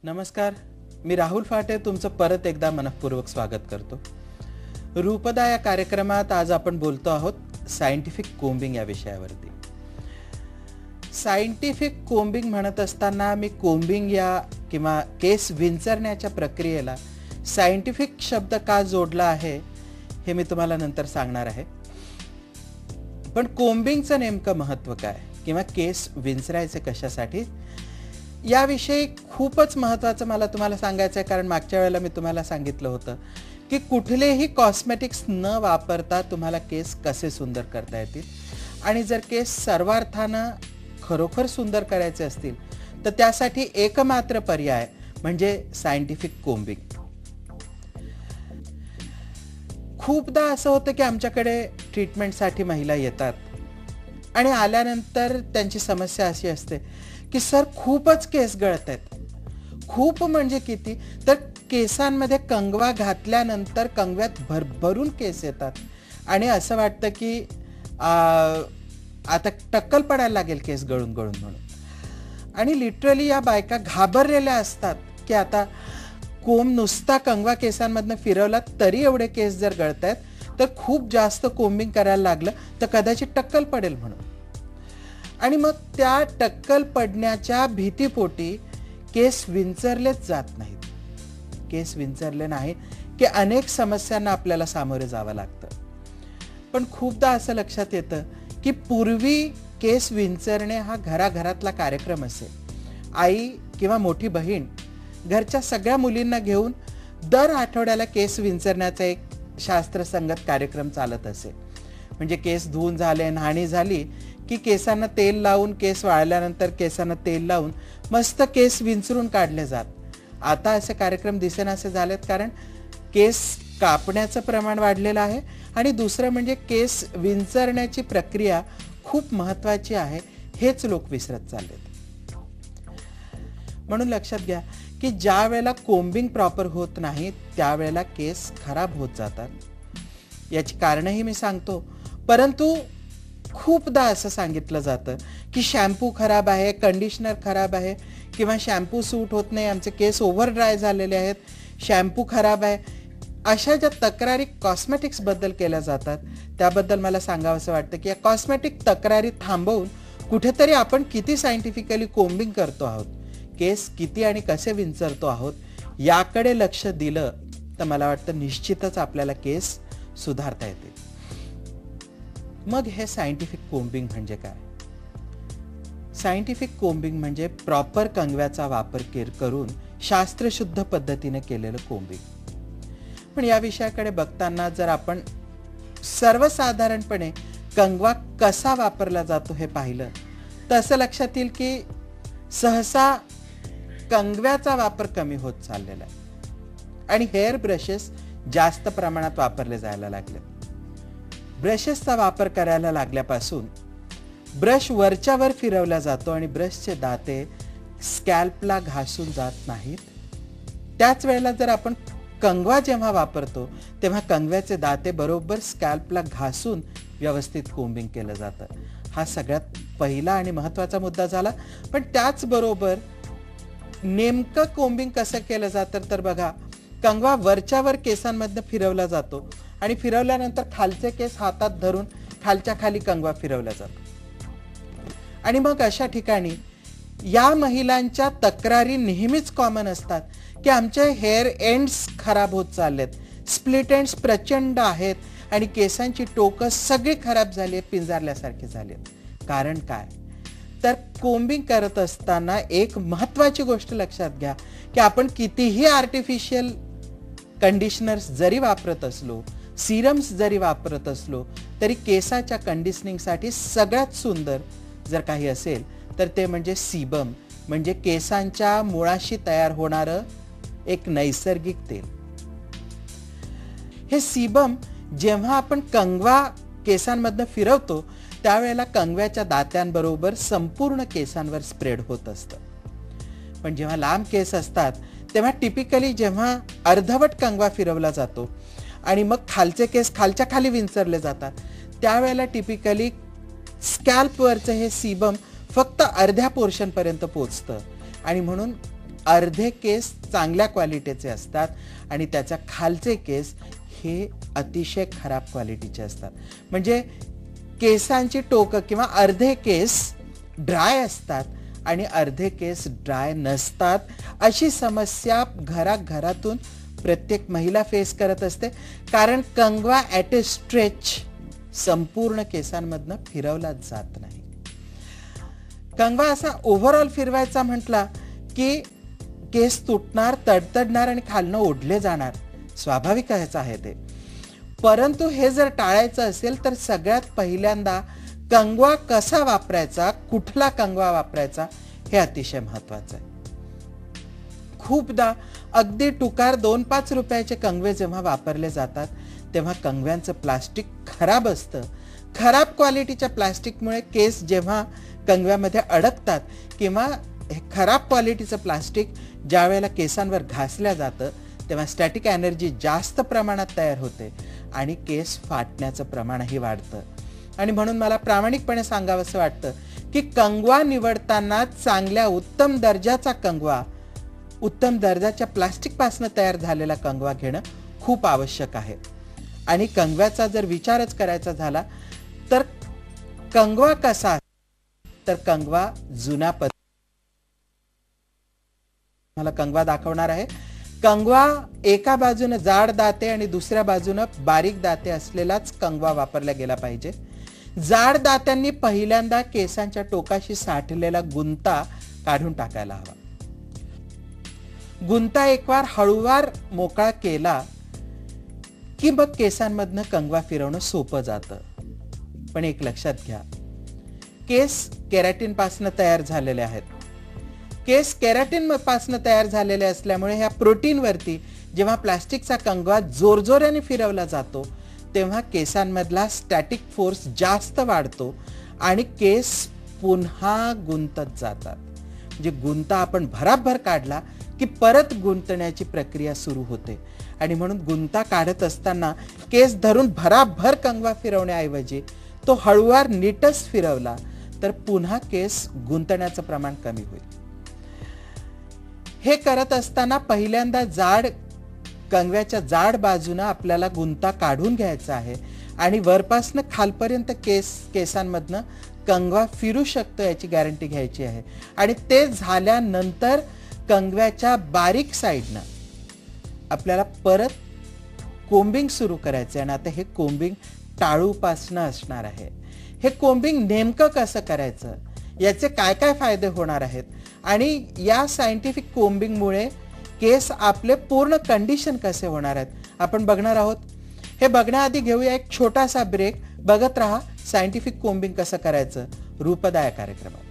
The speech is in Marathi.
नमस्कार, मी राहुल फाटे तुमचं परत एकदा मनपूर्वक स्वागत करतो. रूपदा या कार्यक्रमात आज आपण बोलतो आहोत सायंटिफिक कोम्बिंग या विषयावरती. सायंटिफिक कोम्बिंग म्हणत असताना मी कोम्बिंग या किंवा केस विंचरण्याच्या प्रक्रियेला सायंटिफिक शब्द का जोडला आहे हे मी तुम्हाला नंतर सांगणार आहे. पण कोम्बिंगचं नेमकं महत्त्व काय किंवा केस विंचरायचे कशासाठी याविषयी खूपच महत्त्वाचं मला तुम्हाला सांगायचं आहे. कारण मागच्या वेळेला मी तुम्हाला सांगितलं होतं की कुठलेही कॉस्मेटिक्स न वापरता तुम्हाला केस कसे सुंदर करता येतील आणि जर केस सर्वार्थानं खरोखर सुंदर करायचे असतील तर त्यासाठी एकमात्र पर्याय म्हणजे सायंटिफिक कोम्बिंग. खूपदा असं होतं की आमच्याकडे ट्रीटमेंटसाठी महिला येतात आणि आल्यानंतर त्यांची समस्या अशी असते की सर खूपच केस गळत आहेत. खूप म्हणजे किती तर केसांमध्ये कंगवा घातल्यानंतर कंगव्यात भरभरून केस येतात आणि असं वाटतं की आता टक्कल पडायला लागेल केस गळून गळून म्हणून. आणि लिटरली या बायका घाबरलेल्या असतात की आता कोंब नुसता कंगवा केसांमधनं फिरवला तरी एवढे केस जर गळत आहेत तर खूप जास्त कोम्बिंग करायला लागलं तर कदाचित टक्कल पडेल म्हणून. आणि मग त्या टक्कल पडण्याच्या भीतीपोटी केस विंचरलेच जात नाहीत. केस विंचरले नाही की अनेक समस्यांना आपल्याला सामोरे जावं लागतं. पण खूपदा असं लक्षात येतं की पूर्वी केस विंचरणे हा घराघरातला कार्यक्रम असे. आई किंवा मोठी बहीण घरच्या सगळ्या मुलींना घेऊन दर आठवड्याला केस विंचरण्याचा एक शास्त्रसंगत कार्यक्रम चालत असे. म्हणजे केस धुवून झाले, न्हाणी झाली की केसांना तेल लावून, केस वाळल्यानंतर केसांना तेल लावून मस्त केस विंचरून काढले जात. आता असे कार्यक्रम दिसेनासे झालेत कारण केस कापण्याचं प्रमाण वाढलेलं आहे आणि दुसरं म्हणजे केस विंचरण्याची प्रक्रिया खूप महत्त्वाची आहे हेच लोक विसरत चाललेत. म्हणून लक्षात घ्या की ज्या वेळेला कोम्बिंग प्रॉपर होत नाही त्यावेळेला केस खराब होत जातात. याची कारणंही मी सांगतो. परंतु खूपदा असं सांगितलं जातं की शॅम्पू खराब आहे, कंडिशनर खराब आहे किंवा शॅम्पू सूट होत नाही, आमचे केस ओव्हर ड्राय झालेले आहेत, शॅम्पू खराब आहे. अशा ज्या तक्रारी कॉस्मेटिक्सबद्दल केल्या जातात त्याबद्दल मला सांगावंसं वाटतं की या कॉस्मेटिक तक्रारी थांबवून कुठेतरी आपण किती सायंटिफिकली कोम्बिंग करतो आहोत, केस किती आणि कसे विंचरतो आहोत याकडे लक्ष दिलं तर मला वाटतं निश्चितच आपल्याला केस सुधारता येतील. मग हे सायंटिफिक कोम्बिंग म्हणजे काय? सायंटिफिक कोम्बिंग म्हणजे प्रॉपर कंगव्याचा वापर करून शास्त्रशुद्ध पद्धतीने केलेलं कोम्बिंग. पण या विषयाकडे बघताना जर आपण सर्वसाधारणपणे कंगवा कसा वापरला जातो हे पाहिलं तर असं लक्षात येईल की सहसा कंगव्याचा वापर कमी होत चाललेला आहे आणि हेअर ब्रशेस जास्त प्रमाणात वापरले जायला लागले. ब्रशेसचा वापर करायला लागल्यापासून ब्रश वरच्यावर फिरवला जातो आणि ब्रशचे दाते स्कॅल्पला घासून जात नाहीत. त्याच वेळेला जर आपण कंगवा जेव्हा वापरतो तेव्हा कंगव्याचे दाते बरोबर स्कॅल्पला घासून व्यवस्थित कोम्बिंग केलं जातं. हा सगळ्यात पहिला आणि महत्त्वाचा मुद्दा झाला. पण त्याचबरोबर नेमकं कोम्बिंग कसं केलं जातं तर बघा, कंगवा वरच्यावर केसांमधनं फिरवला जातो आणि फिरवल्यानंतर खालचे केस हातात धरून खालच्या खाली कंगवा फिरवला जातो. आणि मग अशा ठिकाणी या महिलांच्या तक्रारी नेहमीच कॉमन असतात की आमचे हेअर एंड्स खराब होत चाललेत, स्प्लिट एंड्स प्रचंड आहेत आणि केसांची टोकं सगळी खराब झाली आहेत, पिंजारल्यासारखी झाली आहेत. कारण काय तर कोम्बिंग करत असताना एक महत्त्वाची गोष्ट लक्षात घ्या की आपण कितीही आर्टिफिशियल कंडिशनर्स जरी वापरत असलो, सिरम्स जरी वापरत असलो तरी केसाच्या कंडिशनिंगसाठी सगळ्यात सुंदर जर काही असेल तर ते म्हणजे सीबम, म्हणजे केसांच्या मुळाशी तयार होणारं एक नैसर्गिक तेल. हे सीबम जेव्हा आपण कंगवा केसांमधनं फिरवतो त्यावेळेला कंगव्याच्या दात्यांबरोबर संपूर्ण केसांवर स्प्रेड होत असतं. पण जेव्हा लांब केस असतात तेव्हा टिपिकली जेव्हा अर्धवट कंगवा फिरवला जातो आणि मग खालचे केस खालच्या खाली विंचरले जातात त्यावेळेला टिपिकली स्कॅल्पवरचं हे सीबम फक्त अर्ध्या पोर्शनपर्यंत पोचतं आणि म्हणून अर्धे केस चांगल्या क्वालिटीचे असतात आणि त्याच्या खालचे केस हे अतिशय खराब क्वालिटीचे असतात. म्हणजे केसांची टोकं किंवा अर्धे केस ड्राय असतात आणि अर्धे केस ड्राय नसतात. अशी समस्या घरातून प्रत्येक महिला फेस करत असते, कारण कंगवा ॲट ए स्ट्रेच संपूर्ण केसांमधनं फिरवलाच जात नाही. कंगवा असा ओव्हरऑल फिरवायचा म्हटला की केस तुटणार, तडतडणार आणि खालनं ओढले जाणार. स्वाभाविक आहे ते. परंतु हे जर टाळायचं असेल तर सगळ्यात पहिल्यांदा कंगवा कसा वापरायचा, कुठला कंगवा वापरायचा हे अतिशय महत्वाचं आहे. खूपदा अगदी टुकार 2-5 रुपयाचे कंगवे जेव्हा वापरले जातात तेव्हा कंगव्यांचं प्लास्टिक खराब असतं. खराब क्वालिटीच्या प्लास्टिकमुळे केस जेव्हा कंगव्यामध्ये अडकतात किंवा खराब क्वालिटीचं प्लास्टिक ज्या वेळेला केसांवर घासल्या जातं तेव्हा स्टॅटिक एनर्जी जास्त प्रमाणात तयार होते आणि केस फाटण्याचं प्रमाणही वाढतं. आणि म्हणून मला प्रामाणिकपणे सांगावंसं वाटतं की कंगवा निवडताना चांगल्या उत्तम दर्जाचा कंगवा, उत्तम दर्जाच्या प्लास्टिकपासून तयार झालेला कंगवा घेणं खूप आवश्यक आहे. आणि कंगव्याचा जर विचारच करायचा झाला तर कंगवा कसा, तर कंगवा जुना मला कंगवा दाखवणार आहे. कंगवा एका बाजूने जाड दाते आणि दुसऱ्या बाजूने बारीक दाते असलेलाच कंगवा वापरला गेला पाहिजे. जाड दात्यांनी पहिल्यांदा केसांच्या टोकाशी साठलेला गुंता काढून टाकायला हवा. गुंता एकवार हळूवार मोकळा केला की मग केसांमधनं कंगवा फिरवणं सोपं जातं. पण एक लक्षात घ्या, केस केराटिन पासून तयार झालेले आहेत. केस केराटिन पासून तयार झालेले असल्यामुळे ह्या प्रोटीन वरती जेव्हा प्लास्टिकचा कंगवा जोरजोराने फिरवला जातो तेव्हा केसांमधला स्टॅटिक फोर्स जास्त वाढतो आणि केस पुन्हा गुंतत जातात. म्हणजे गुंता आपण भराभर काढला की परत गुंतण्याची प्रक्रिया सुरू होते. आणि म्हणून गुंता काढत असताना केस धरून भराभर कंगवा फिरवण्याऐवजी तो हळूवार नीटच फिरवला तर पुन्हा केस गुंतण्याचं प्रमाण कमी होईल. हे करत असताना पहिल्यांदा कंगव्याच्या जाड बाजूने आपल्याला गुंता काढून घ्यायचा आहे आणि वरपासनं खालपर्यंत केसांमधनं कंगवा फिरू शकतो याची गॅरंटी घ्यायची आहे. आणि ते झाल्यानंतर कंगव्याच्या बारीक साईडनं आपल्याला परत कोम्बिंग सुरू करायचं आहे. आणि आता हे कोम्बिंग टाळूपासनं असणार आहे. हे कोम्बिंग नेमकं कसं करायचं, याचे काय काय फायदे होणार आहेत आणि या सायंटिफिक कोम्बिंगमुळे केस आपले पूर्ण कंडिशन कसे होणार आहेत आपण बघणार आहोत. हे बघण्याआधी घेऊया एक छोटासा ब्रेक. बघत रहा सायंटिफिक कोम्बिंग कसं करायचं रूपदा या कार्यक्रमात.